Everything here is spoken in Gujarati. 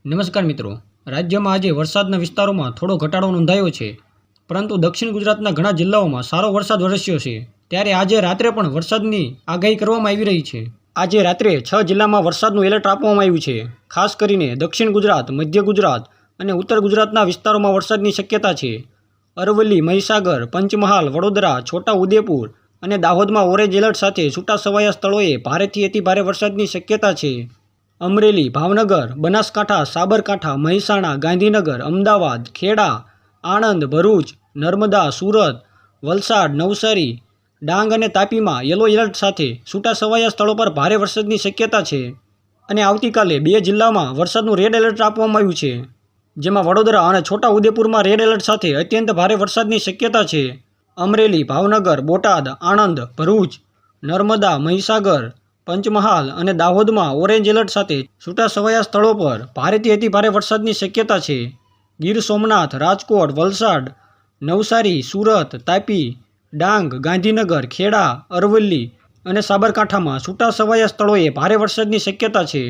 નમસ્કાર મિત્રો, રાજ્યમાં આજે વરસાદના વિસ્તારોમાં થોડો ઘટાડો નોંધાયો છે, પરંતુ દક્ષિણ ગુજરાતના ઘણા જિલ્લાઓમાં સારો વરસાદ વરસ્યો છે. ત્યારે આજે રાત્રે પણ વરસાદની આગાહી કરવામાં આવી રહી છે. આજે રાત્રે 6 જિલ્લામાં વરસાદનું એલર્ટ આપવામાં આવ્યું છે. ખાસ કરીને દક્ષિણ ગુજરાત, મધ્ય ગુજરાત અને ઉત્તર ગુજરાતના વિસ્તારોમાં વરસાદની શક્યતા છે. અરવલ્લી, મહીસાગર, પંચમહાલ, વડોદરા, છોટા ઉદેપુર અને દાહોદમાં ઓરેન્જ એલર્ટ સાથે છૂટાછવાયા સ્થળોએ ભારેથી અતિભારે વરસાદની શક્યતા છે. અમરેલી, ભાવનગર, બનાસકાંઠા, સાબરકાંઠા, મહેસાણા, ગાંધીનગર, અમદાવાદ, ખેડા, આણંદ, ભરૂચ, નર્મદા, સુરત, વલસાડ, નવસારી, ડાંગ અને તાપીમાં યલો એલર્ટ સાથે છૂટાછવાયા સ્થળો પર ભારે વરસાદની શક્યતા છે. અને આવતીકાલે 2 જિલ્લામાં વરસાદનું રેડ એલર્ટ આપવામાં આવ્યું છે, જેમાં વડોદરા અને છોટા ઉદેપુરમાં રેડ એલર્ટ સાથે અત્યંત ભારે વરસાદની શક્યતા છે. અમરેલી, ભાવનગર, બોટાદ, આણંદ, ભરૂચ, નર્મદા, મહીસાગર, પંચમહાલ અને દાહોદમાં ઓરેન્જ એલર્ટ સાથે છૂટાછવાયા સ્થળો પર ભારેથી અતિભારે વરસાદની શક્યતા છે. ગીર સોમનાથ, રાજકોટ, વલસાડ, નવસારી, સુરત, તાપી, ડાંગ, ગાંધીનગર, ખેડા, અરવલ્લી અને સાબરકાંઠામાં છૂટાછવાયા સ્થળોએ ભારે વરસાદની શક્યતા છે.